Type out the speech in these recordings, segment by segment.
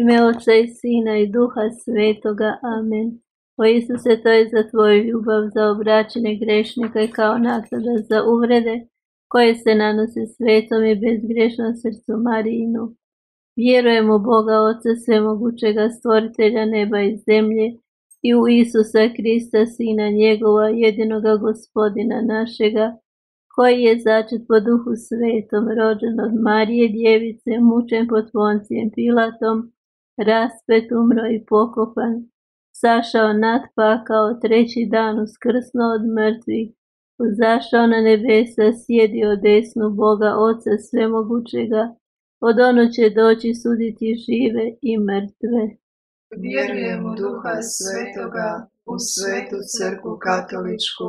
ime Oca i Sina i Duha Svetoga. Amen. O Isuse, to je za tvoju ljubav, za obraćanje grešnika i kao naknada za uvrede koje se nanose svetom i bezgrešnom srcu Marijinu. Vjerujem u Boga Oca Svemogućega, stvoritelja neba i zemlje, i u Isusa Krista, Sina njegova, jedinoga Gospodina našega, koji je začet po Duhu Svetom, rođen od Marije Djevice, mučen pod Poncijem Pilatom, raspet, umro i pokopan, sašao nad pakao, treći dan uskrsnuo od mrtvih, uzašao na nebesa, sjedio desnu Boga Oca Svemogućega, od ono će doći suditi žive i mrtve. Vjerujem u Duha Svetoga, u Svetu Crkvu Katoličku,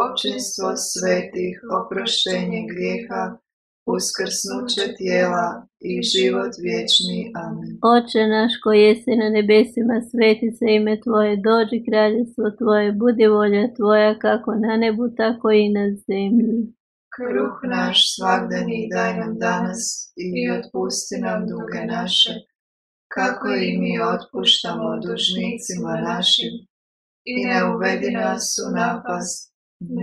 općinstvo svetih, oproštenje grijeha, uskrsnuće tijela i život vječni. Amen. Oče naš koji jesi na nebesima, sveti se ime Tvoje, dođi kraljevstvo Tvoje, budi volja Tvoja kako na nebu, tako i na zemlji. Kruh naš svagdani daj nam danas i otpusti nam duge naše, kako i mi otpuštamo dužnicima našim. I ne uvedi nas u napast,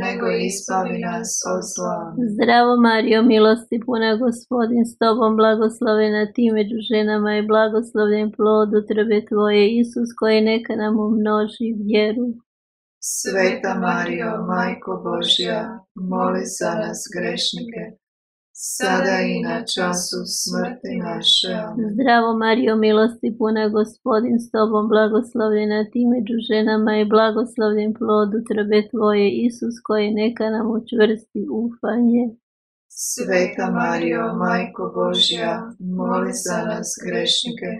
nego ispavi nas od zla. Zdravo Marijo, milosti puna, Gospodin s Tobom, blagoslovena Ti među ženama i blagoslovljen plod utrobe Tvoje, Isus, koji neka nam umnoži vjeru. Sveta Marijo, Majko Božja, moli za nas grešnike, sada i na času smrti naše. Amen. Zdravo Marijo, milosti puna, Gospodin s Tobom, blagoslovljena Ti među ženama i blagoslovljen plod utrobe Tvoje, Isus, koji neka nam učvrsti ufanje. Sveta Marijo, Majko Božja, moli za nas grešnike,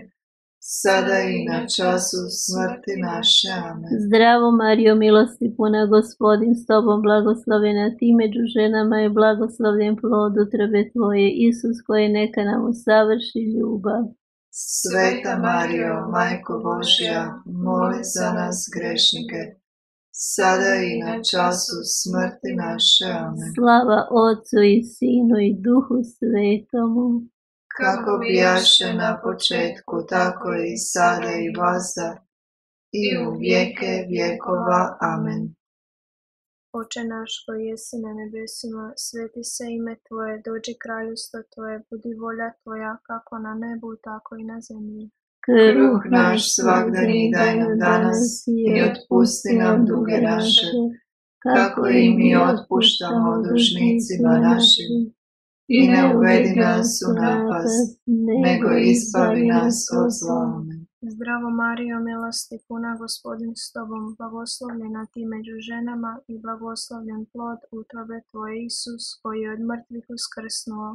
sada i na času smrti naše. Amen. Zdravo Marijo, milosti puna, Gospodin s Tobom, blagoslovljena Ti među ženama i blagoslovljen plod utrobe Tvoje, Isus, koji neka nam usavrši ljubav. Sveta Marijo, Majko Božja, moli za nas grešnike, sada i na času smrti naše. Amen. Slava Otcu i Sinu i Duhu Svetomu, kako bijaše na početku, tako i sada i vazda, i u vijeke vjekova. Amen. Oče naš koji jesi na nebesima, sveti se ime Tvoje, dođi kraljevstvo Tvoje, budi volja Tvoja, kako na nebu, tako i na zemlji. Kruh naš svagdani daj nam danas i otpusti nam duge naše, kako i mi otpuštamo dužnicima našim. I ne uvedi nas u napast, nego ispavi nas od zla. Amen. Zdravo Marijo, milosti puna, Gospodin s Tobom, blagoslovljena Ti među ženama i blagoslovljen plod utrobe Tvoje, Isus, koji je od mrtvih uskrsnuo.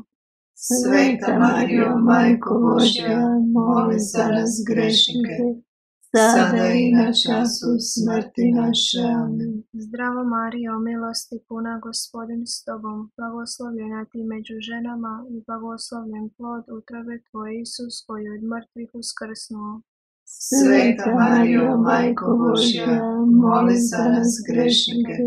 Sveta Marijo, Majko Božja, moli za nas grešnike, sada i na času smrti naše. Amen. Zdravo Marijo, milosti puna, Gospodin s Tobom, blagoslovljena Ti među ženama i blagoslovljen plod utrobe Tvoje, Isus, koji je od mrtvih uskrsnuo. Sveta Marijo, Majko Božja, moli za nas grešnike,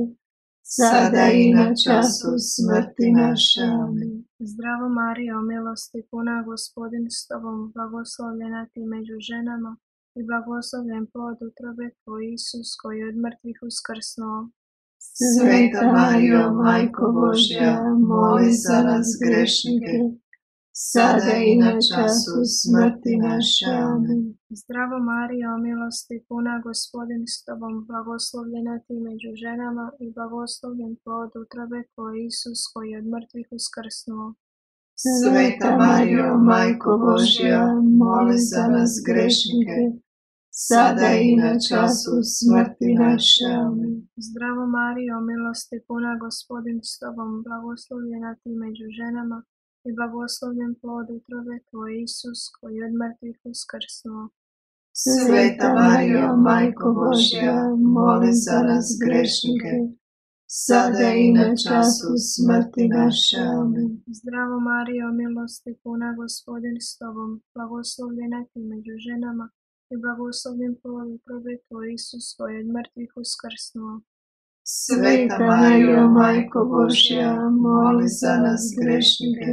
sada i na času smrti naše. Amen. Zdravo Marijo, milosti puna, Gospodin s Tobom, blagoslovljena Ti među ženama i blagoslovljen plod utrobe Tvoj, Isus, koji je od mrtvih uskrsnuo. Sveta Marijo, Majko Božja, moli za nas grešnike, sada i na času smrti naše. Amen. Zdravo Marijo, milosti puna, Gospodin s Tobom, blagoslovljena Ti među ženama i blagoslovljen plod utrobe Tvoj, Isus, koji je od mrtvih uskrsnuo. Sveta Marijo, Majko Božja, moli za nas grešnike, sada i na času smrti naše. Amen. Zdravo Marijo, milosti puna, Gospodin s Tobom, blagoslovljena Ti među ženama i blagoslovljen plod utrobe Tvoj, Isus, koji je od mrtvih uskrsnuo. Sveta Marijo, Majko Božja, moli za nas grešnike, sada i na času smrti naše. Amen. Zdravo Marijo, milosti puna, Gospodin s Tobom, blagoslovljena Ti među ženama i blagoslovljen plod utrobe Tvoj, Isus, koji je od mrtvih uskrsnuo. Sveta Marijo, Majko Božja, moli za nas grešnike,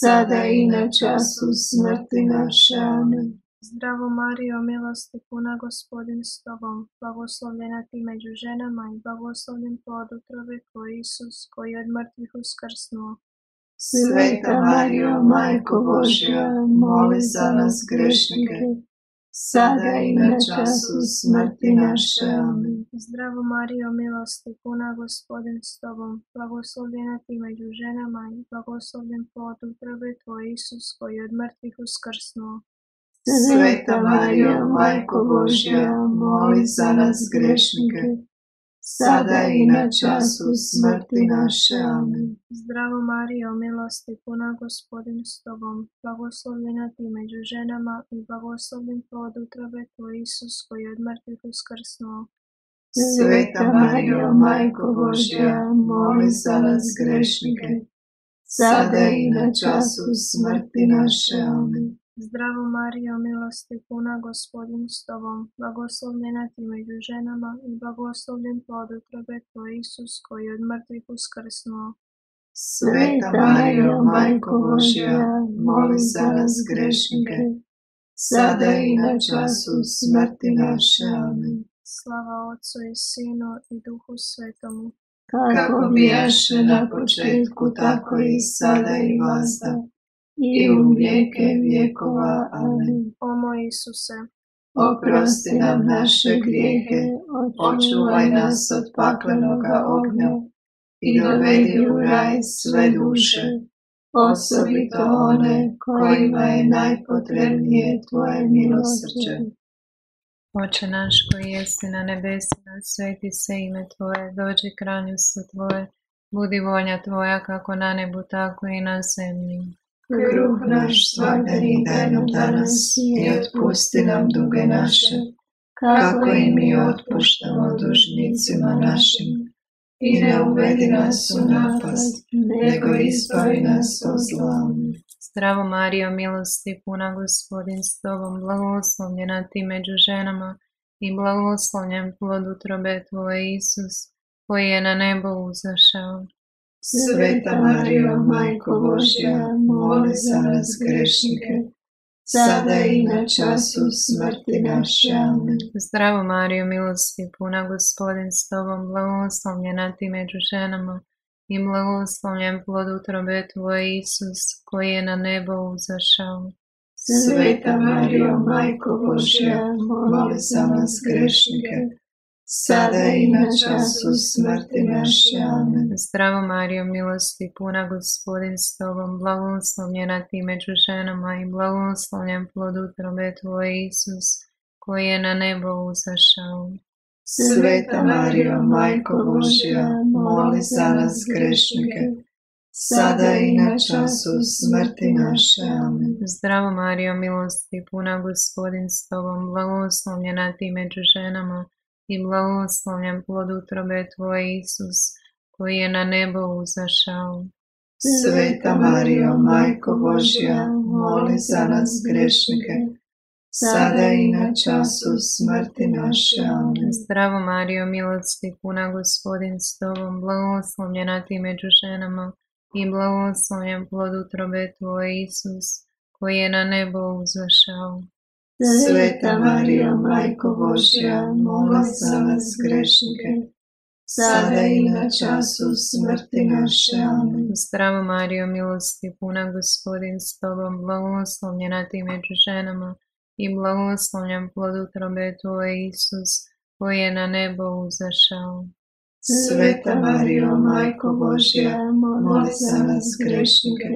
sada i na času smrti naše. Amen. Zdravo Marijo, milosti puna, Gospodin s tobom, blagoslovljena ti među ženama i blagoslovljen plod utrobe tvoj, Isus, koji je od mrtvih uskrsnuo. Sveta Marijo, Majko Božja, moli za nas grešnike, sada i na času smrti naše. Amen. Zdravo Marijo, milosti puna, Gospodin s tobom, blagoslovljena ti među ženama i blagoslovljen plod utrobe tvoj, Isus, koji je od mrtvih uskrsnuo. Sveta Marijo, Majko Božja, moli za nas grešnike, sada i na času smrti naše. Amen. Zdravo Marijo, milosti puna, Gospodin s tobom, blagoslovljena ti među ženama i blagoslovljen plod utrobe tvoj, Isus, koji je od mrtvih uskrsnuo. Sveta Marijo, Majko Božja, moli za nas grešnike, sada i na času smrti naše. Amen. Zdravo Marijo, milosti puna, Gospodin s tobom, blagoslovljena ti među ženama i blagoslovljen plod utrobe tvoj, Isus, koji je od mrtvih uskrsnuo. Sveta Marijo, Majko Božja, moli za nas grešnike, sada i na času smrti naše. Amen. Slava Otcu i Sinu i Duhu Svetomu, kako bijaše na početku, tako i sada i vazda, i u vijeke vjekova. Amen. O moj Isuse, Oprosti nam naše grijehe, očuvaj nas od paklenoga ognja i dovedi u raj sve duše, osobito one kojima je najpotrebnije tvoje milosrđe. Oče naš koji jesi na nebesima, sveti se ime Tvoje, dođi kraljevstvo Tvoje, budi volja Tvoja kako na nebu, tako i na zemlji. Kruh naš svakdanji daj nam danas i otpusti nam duge naše, kako i mi otpuštamo dužnicima našim. I ne uvedi nas u napast, nego izbavi nas od zla. Zdravo Marijo, milosti puna, Gospodin s tobom, blagoslovljena ti među ženama i blagoslovljen plod utrobe tvoje, Isus, koji je na nebo uzašao. Sveta Marijo, Majko Božja, moli za nas grešnike, sada i na času smrti naše. Amen. Zdravo Marijo, milosti puna, Gospodin s tobom, blagoslovljena ti među ženama i blagoslovljen plod utrobe tvoje, Isus, koji je na nebo uzašao. Sveta Marijo, Majko Božja, moli za nas grešnike, sada i na času smrti naše. Amen. Zdravo Marijo, milosti puna, Gospodin s tobom, blagoslovljena ti među ženama i blagoslovljen plod utrobe tvoje, Isus, koji je na nebo uzašao. Sveta Marijo, Majko Božja, moli za nas grešnike, sada i na času smrti naše. Amen. Zdravo Marijo, milosti puna, Gospodin s tobom, blagoslovljena ti među ženama i blagoslovljen plod utrobe tvoje, Isus, koji je na nebo uzašao. Sveta Marijo, Majko Božja, moli za nas grešnike, sada i na času smrti naše. Amen. Zdravo Marijo, milosti puna, Gospodin s tobom, blagoslovljena ti među ženama i blagoslovljen plod utrobe tvoje, Isus, koji je na nebo uzašao. Sveta Marijo, Majko Božja, moli za nas grešnike, sada i na času smrti naše. Amen. Zdravo Marijo, milosti puna, Gospodin s tobom, blagoslovljena ti među ženama i blagoslovljen plod utrobe tvoje, Isus, koji je na nebo uzašao. Sveta Marijo, Majko Božja, moli za nas grešnike,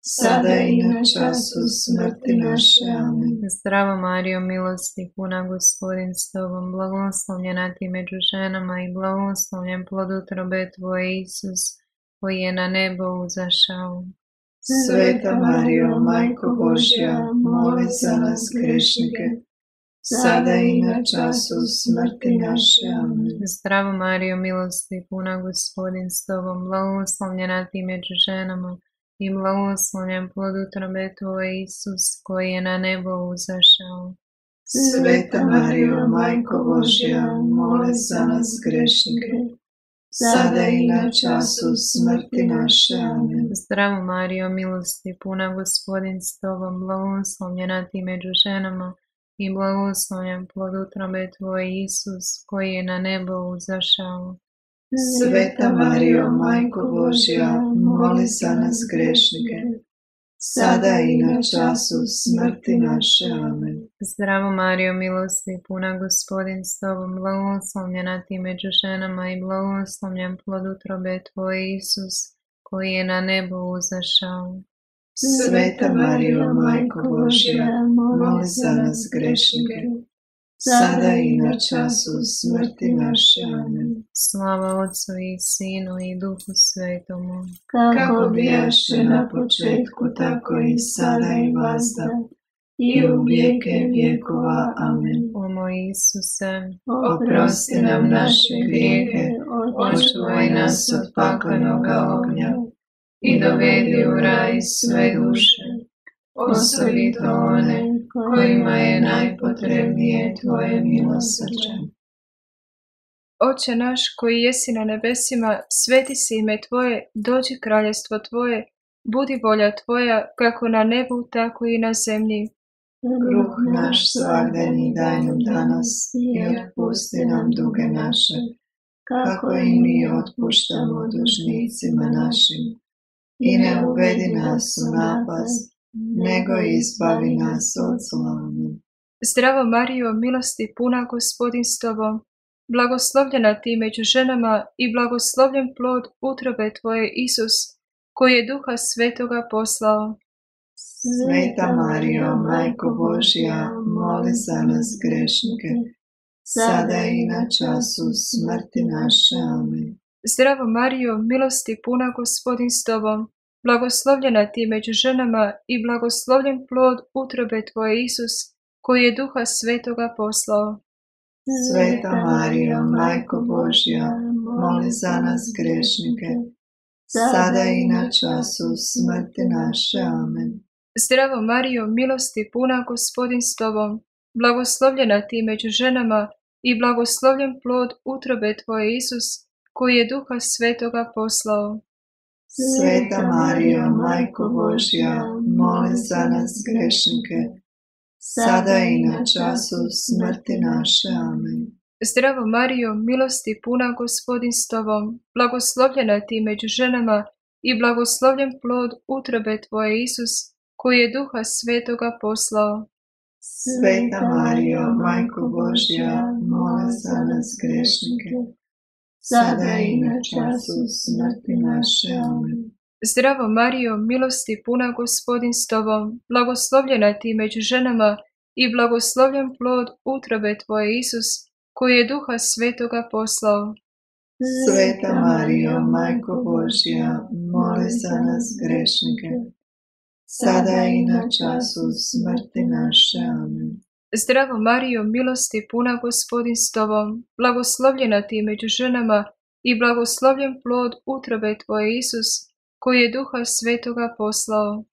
sada i na času smrti naše. Amen. Zdravo Marijo, milosti puna, Gospodin s tobom, blagoslovljena ti među ženama i blagoslovljen plod utrobe tvoje, Isus, koji je na nebo uzašao. Sveta Marijo, Majko Božja, moli za nas grešnike, sada i na času smrti naše. Amen. Zdravo Marijo, milosti puna, Gospodin s tobom, blagoslovljena ti među ženama i blagoslovljen plod utrobe tvoje, Isus, koji je na nebo uzašao. Sveta Marijo, Majko Božja, moli za nas grešnike, sada i na času smrti naše. Amen. Zdravo Marijo, milosti puna, Gospodin s tobom, blagoslovljena ti među ženama i blagoslovljen plod utrobe tvoje, Isus, koji je na nebo uzašao. Sveta Marijo, Majko Božja, moli za nas grešnike, sada i na času smrti naše. Amen. Zdravo Marijo, milosti puna, Gospodin s tobom, blagoslovljena ti među ženama i blagoslovljen plod utrobe tvoje, Isus, koji je na nebo uzašao. Sveta Marijo, Majko Božja, moli za nas grešnike, sada i na času smrti naše. Amen. Slava Otcu i Sinu i Duhu Svetomu, Kako bijaše na početku, tako i sada i vazda, i u vijeke vjekova. Amen. o moj Isuse, Oprosti nam naše grijehe, očuvaj nas od paklenoga ognja i dovedi u raj sve duše, osobito one kojima je najpotrebnije tvoje milosrđe. Oče naš koji jesi na nebesima, sveti si ime Tvoje, dođi kraljestvo Tvoje, budi volja Tvoja, kako na nebu, tako i na zemlji. Kruh naš svagdanji daj nam danas i otpusti nam duge naše, kako i mi otpuštamo dužnicima našim. I ne uvedi nas u napast, nego izbavi nas od zla. Amen. Zdravo Marijo, milosti puna, Gospodin s Tobom, blagoslovljena ti među ženama i blagoslovljen plod utrobe Tvoje, Isus, koji je Duha Svetoga poslao. Sveta Marijo, Majko Božja, moli za nas grešnike, sada i na času smrti naše. Amen. Zdravo Marijo, milosti puna, Gospodin s Tobom, blagoslovljena ti među ženama i blagoslovljen plod utrobe Tvoje, Isus, koji je Duha Svetoga poslao. Sveta Marijo, Majko Božja, moli za nas grešnike, sada i na času smrti naše. Amen. Zdravo Marijo, milosti puna, Gospodin s Tobom, blagoslovljena ti među ženama i blagoslovljen plod utrobe Tvoje, Isus, koji je Duha Svetoga poslao. Sveta Marijo, Majko Božja, moli za nas grešnike, sada i na času smrti naše. Amen. Zdravo Marijo, milosti puna, Gospodin s Tobom, blagoslovljena ti među ženama i blagoslovljen plod utrobe Tvoje, Isus, koji je Duha Svetoga poslao. Sveta Marijo, Majko Božja, moli za nas grešnike, sada i na času smrti naše. Amen. Zdravo Marijo, milosti puna, Gospodin s Tobom, blagoslovljena ti među ženama i blagoslovljen plod utrobe Tvoje, Isus, koji je Duha Svetoga poslao. Sveta Marijo, Majko Božja, moli za nas grešnike, sada i na času smrti naše. Amen. Zdravo Marijo, milosti puna, Gospodin s Tobom, blagoslovljena ti među ženama i blagoslovljen plod utrobe Tvoje, Isus, koji je Duha Svetoga poslao.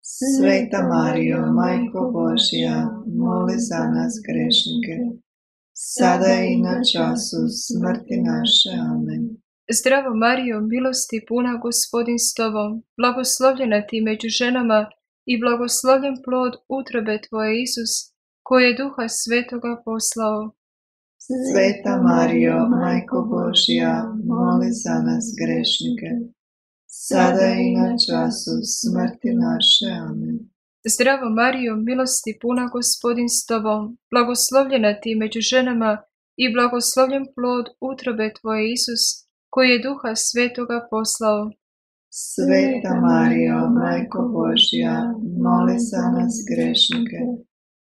Sveta Marijo, Majko Božja, moli za nas grešnike, sada i na času smrti naše. Amen. Zdravo Marijo, milosti puna, Gospodin s Tobom, blagoslovljena ti među ženama i blagoslovljen plod utrobe Tvoje, Isus, koji je Duha Svetoga poslao. Sveta Marijo, Majko Božja, moli za nas grešnike, sada i na času smrti naše. Amen. Zdravo Marijo, milosti puna, Gospodin s Tobom, blagoslovljena ti među ženama i blagoslovljen plod utrobe Tvoje, Isus, koji je Duha Svetoga poslao. Sveta Marijo, Majko Božja, moli za nas grešnike,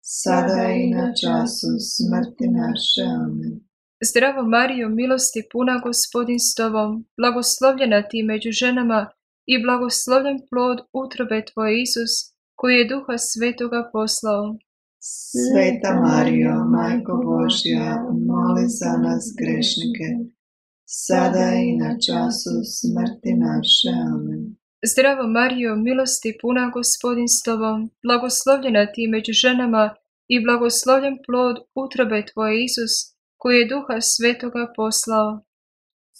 sada i na času smrti naše. Amen. Zdravo Marijo, milosti puna, Gospodin s Tobom, blagoslovljena ti među ženama i blagoslovljen plod utrobe Tvoje, Isus, koji je Duha Svetoga poslao. Sveta Marijo, Majko Božja, moli za nas grešnike, sada i na času smrti naše. Amen. Zdravo Marijo, milosti puna, Gospodin s Tobom, blagoslovljena ti među ženama i blagoslovljen plod utrobe Tvoje, Isus, koji je Duha Svetoga poslao.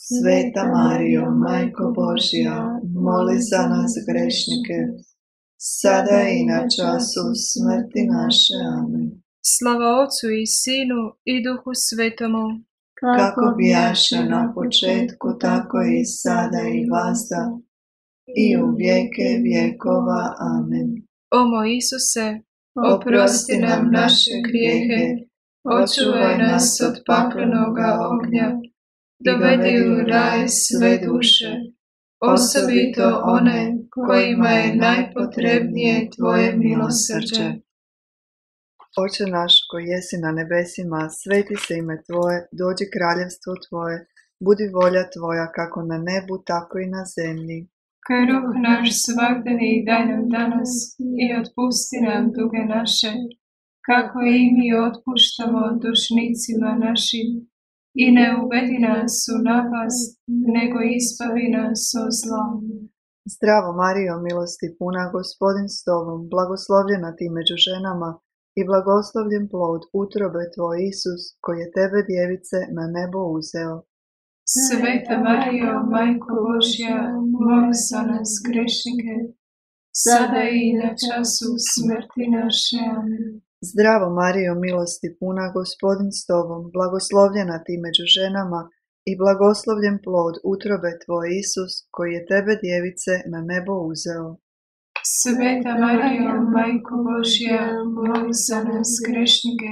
Sveta Marijo, Majko Božja, moli za nas grešnike, sada i na času smrti naše. Amen. Slava Otcu i Sinu i Duhu Svetomu, Kako bijaše na početku, tako i sada i vazda, i u vijeke vjekova. Amen. O moj Isuse, oprosti nam naše grijehe, očuvaj nas od paklenoga ognja, dovedi u raj sve duše, osobito one kojima je najpotrebnije tvoje milosrđe. Oče naš koji jesi na nebesima, sveti se ime tvoje, dođi kraljevstvo tvoje, budi volja tvoja kako na nebu, tako i na zemlji. Kruh naš svakdani daj nam danas i otpusti nam duge naše, kako i mi otpuštamo dužnicima našim. I ne uvedi nas u napast, nego izbavi nas od zla. Zdravo Marijo, milosti puna, Gospodin s tobom, blagoslovljena ti među ženama i blagoslovljen plod utrobe tvoj Isus, koji je tebe djevice na nebo uzeo. Sveta Marijo, Majko Božja, moli za nas grešnike, sada i na času smrti naše. Amen. Zdravo Marijo, milosti puna, Gospodin s tobom, blagoslovljena ti među ženama i blagoslovljen plod utrobe tvoj Isus, koji je tebe djevice na nebo uzeo. Sveta Marijo, Majko Božja, moli za nas grešnike,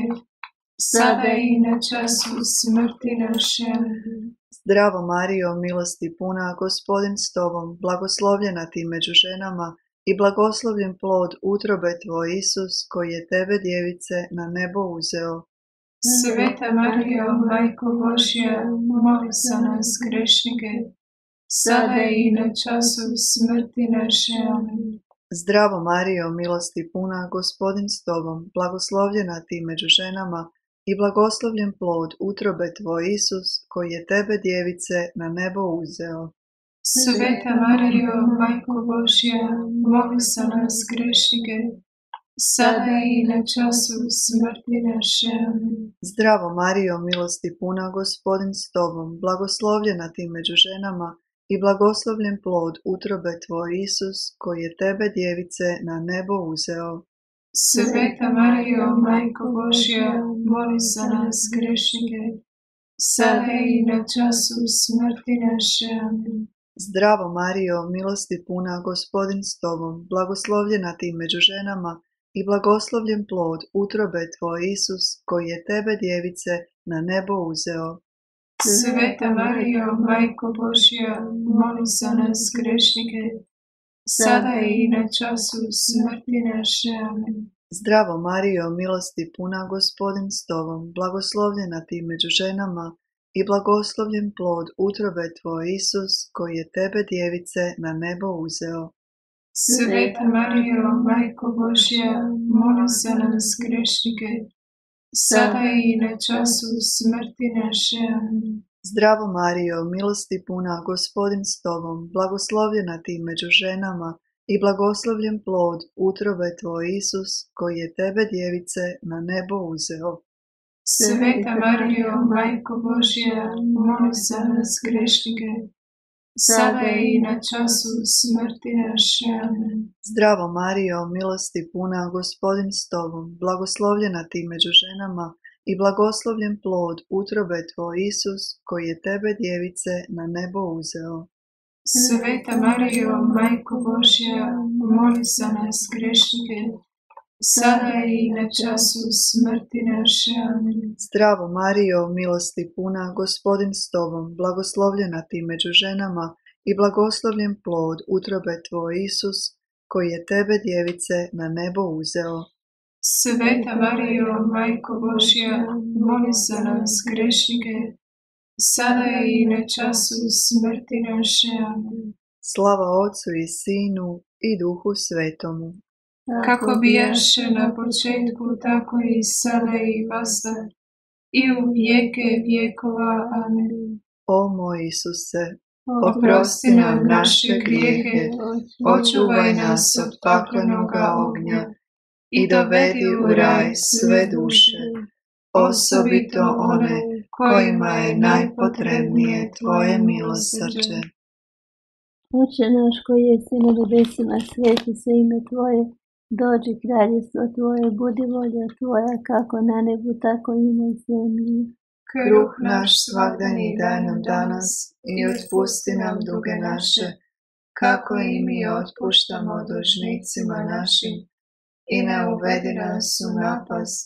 sada i na času smrti naše. Amen. Zdravo Marijo, milosti puna, Gospodin s tobom, blagoslovljena ti među ženama i blagoslovljen plod utrobe tvoj Isus, koji je tebe djevice na nebo uzeo. Sveta Marijo, Majko Božja, moli za nas grešnike, sada i na času smrti naše. Amen. Zdravo Marijo, milosti puna, Gospodin s tobom, blagoslovljena ti među ženama i blagoslovljen plod utrobe tvoj Isus, koji je tebe djevice na nebo uzeo. Sveta Marijo, Majko Božja, moli za nas grešnike, sada i na času smrti naše. Amen. Zdravo Marijo, milosti puna, Gospodin s tobom, blagoslovljena ti među ženama i blagoslovljen plod utrobe tvoj Isus, koji je tebe djevice na nebo uzeo. Sveta Marijo, Majko Božja, moli za nas grešnike, sada i na času smrti naše. Amen. Zdravo Marijo, milosti puna, Gospodin s tobom, blagoslovljena ti među ženama i blagoslovljen plod utrobe tvoj Isus, koji je tebe djevice na nebo uzeo. Sveta Marijo, Majko Božja, moli za nas grešnike, sada i na času smrti naše. Amen. Zdravo Marijo, milosti puna, Gospodin s tobom, blagoslovljena ti među ženama i blagoslovljen plod utrobe tvoj Isus, koji je tebe djevice na nebo uzeo. Sveta Marijo, Majko Božja, moli za nas grešnike, sada i na času smrti naše. Amen. Zdravo Marijo, milosti puna, Gospodin s tobom, blagoslovljena ti među ženama i blagoslovljen plod utrobe tvoj Isus, koji je tebe djevice na nebo uzeo. Sveta Marijo, Majko Božja, moli za nas grešnike, sada i na času smrti naše. Amen. Zdravo Marijo, milosti puna, Gospodin s tobom, blagoslovljena ti među ženama i blagoslovljen plod utrobe tvoj Isus, koji je tebe djevice na nebo uzeo. Sveta Marijo, Majko Božja, moli za nas grešnike, sada i na času smrti naše. Amen. Zdravo Marijo, milosti puna, Gospodin s tobom, blagoslovljena ti među ženama i blagoslovljen plod utrobe tvoj Isus, koji je tebe djevice na nebo uzeo. Sveta Marijo, Majko Božja, moli za nas grešnike, sada i na času smrti naše. Amen. Slava Otcu i Sinu i Duhu Svetomu. Kako bijaše na početku, tako i sada i vazda, i u vijeke vjekova. Amen. O moj Isuse, oprosti nam naše grijehe, očuvaj nas od paklenoga ognja i dovedi u raj sve duše, osobito one kojima je najpotrebnije Tvoje milosrđe. Oče naš koji jesi na nebesima, sveti se ime Tvoje, dođi kraljestvo Tvoje, budi volja Tvoja, kako na nebu, tako i na zemlji. Kruh naš svagdani daj nam danas i otpusti nam duge naše, kako i mi otpuštamo dužnicima našim. I ne uvedi nas u napast,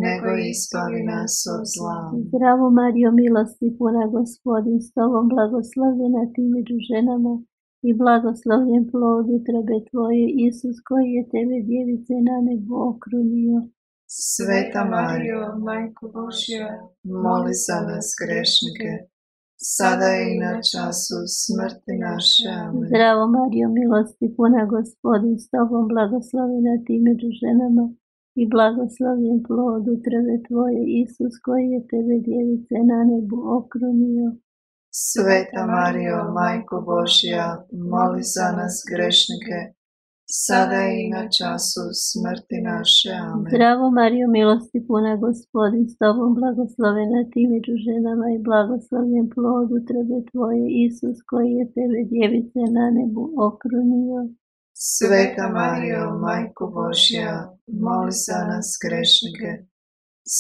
nego ispavi nas od zla. Zdravo Marijo, milosti puna, Gospodin s Tobom, blagoslovljena Ti među ženama i blagoslovljen plod utrobe Tvoje, Isus, koji je Tebe, djevice, na nebu okrunio. Sveta Marijo, Majko Božja, moli za nas grešnike, sada i na času smrti naše. Amen. Zdravo Marijo, milosti puna, Gospodin s Tobom, blagoslovljena Ti među ženama i blagoslovljen plod utrobe Tvoje, Isus, koji je Tebe, djevice, na nebu okrunio. Sveta Marijo, Majko Božja, moli za nas grešnike, sada i na času smrti naše. Amen. Zdravo Marijo, milosti puna, Gospodin s Tobom, blagoslovljena Ti među ženama i blagoslovljen plod utrobe Tvoje, Isus, koji je Tebe, djevice, na nebu okrunio. Sveta Marijo, Majko Božja, moli za nas grešnike,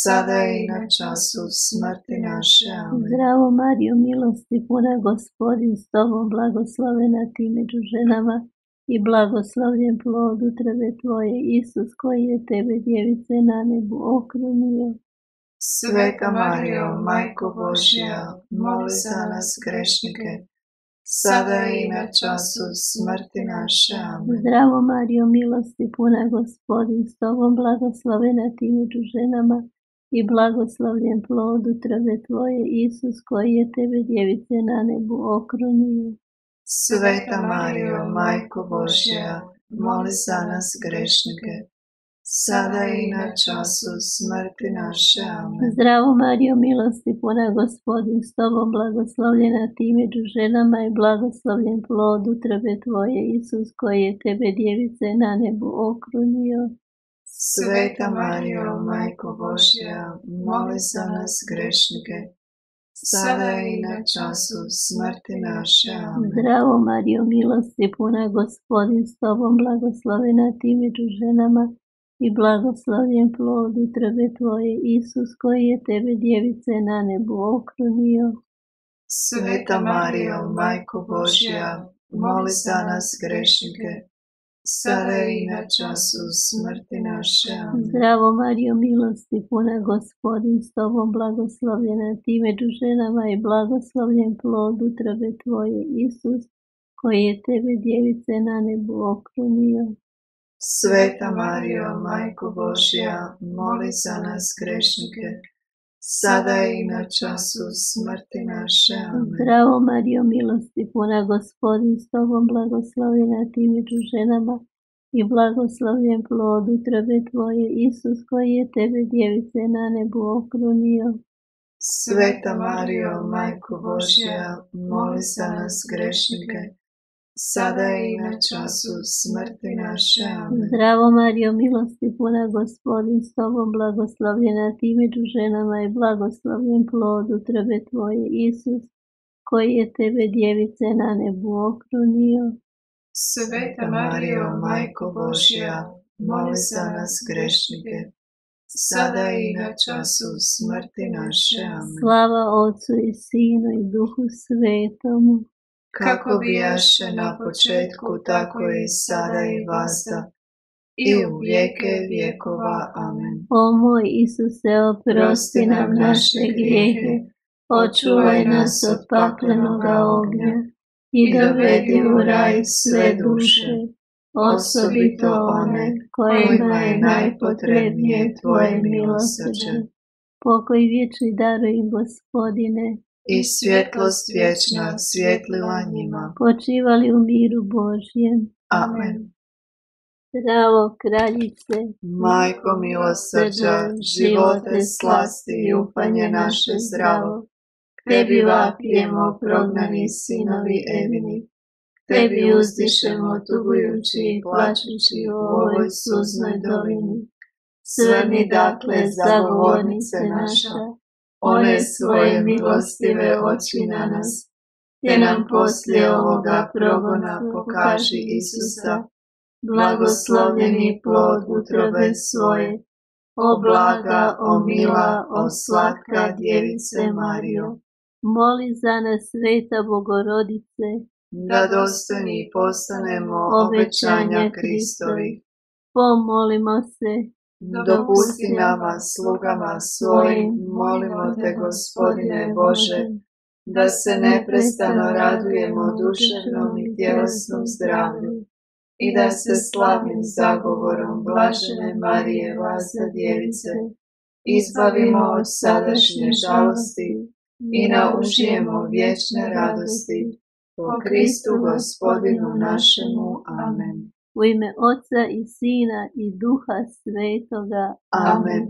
sada i na času smrti naše. Amen. Zdravo Marijo, milosti puna, Gospodin s Tobom, blagoslovljena Ti među ženama i blagoslovljen plod utrobe Tvoje, Isus, koji je Tebe, djevice, na nebu okrunio. Sveta Marijo, Majko Božja, moli za nas grešnike, sada i na času smrti naše. Amen. Zdravo Marijo, milosti puna, Gospodin s Tobom, blagoslovljena Ti među ženama i blagoslovljen plod utrobe Tvoje, Isus, koji je Tebe, djevice, na nebu okrunio. Sveta Marijo, Majko Božja, moli za nas grešnike, sada i na času smrti naše. Amen. Zdravo Marijo, milosti puna, Gospodin s Tobom, blagoslovljena Ti među ženama i blagoslovljen plod utrobe Tvoje, Isus, koji je Tebe, djevice, na nebu okrunio. Sveta Marijo, Majko Božja, moli za nas grešnike, sada i na času smrti naše. Amen. Zdravo Marijo, milosti puna, Gospodin s Tobom, blagoslovljena Ti među ženama i blagoslovljen plod utrobe Tvoje, Isus, koji je Tebe, djevice, na nebu okrunio. Sveta Marijo, Majko Božja, moli za nas grešnike, sada i na času smrti naše. Amen. Zdravo Marijo, milosti puna, Gospodin s Tobom, blagoslovljena Ti među ženama i blagoslovljen plod utrobe Tvoje, Isus, koji je Tebe, djevice, na nebu okrunio. Sveta Marijo, Majko Božja, moli za nas grešnike, sada i na času smrti naše. Amen. Zdravo Marijo, milosti puna, Gospodin s Tobom, blagoslovljena Ti među ženama i blagoslovljen plod utrobe Tvoje, Isus, koji je Tebe, djevice, na nebu okrunio. Sveta Marijo, Majko Božja, moli za nas grešnike, sada i na času smrti naše. Amen. Zdravo Marijo, milosti puna, Gospodin s Tobom, blagoslovljena Ti među ženama i blagoslovljen plod utrobe Tvoje, Isus, koji je Tebe, djevice, na nebu okrunio. Sveta Marijo, Majko Božja, moli za nas grešnike, sada i na času smrti naše. Amen. Slava Otcu i Sinu i Duhu Svetomu, kako bijaše na početku, tako i sada i vazda, i u vijeke vjekova. Amen. O moj Isuse, oprosti nam naše grijehe, očuvaj nas od paklenoga ognja i dovedi u raj sve duše, osobito one kojima je najpotrebnije Tvoje milosrđe. Pokoj vječni daruj im, Gospodine, I svjetlost vječna svjetlila njima. počivali u miru Božjem. Amen. Zdravo kraljice, Majko milosrđa, živote, slasti i upanje naše zdravo, Tebi vapijemo, prognani sinovi Evini, Tebi uzdišemo tugujući i plačući u ovoj suznoj dolini. Svrni dakle, zagovornice naša, one svoje milostive oči na nas, te nam poslije ovoga progona pokaži Isusa, blagoslovljeni plod utrobe svoje. O blaga, o mila, o slatka djevice Marijo, Moli za nas, Sveta Bogorodice, da dostojni postanemo obećanja Kristovih. Pomolimo se. Dopusti nama, slugama svojim, molimo te, Gospodine Bože, da se neprestano radujemo duševnom i tjelesnom zdravlju i da se slavnim zagovorom blažene Marije, Vlasne Djevice, izbavimo od sadašnje žalosti i naužijemo vječne radosti. Po Kristu Gospodinu našemu. Amen. U ime Oca i Sina i Duha Svetoga. Amen.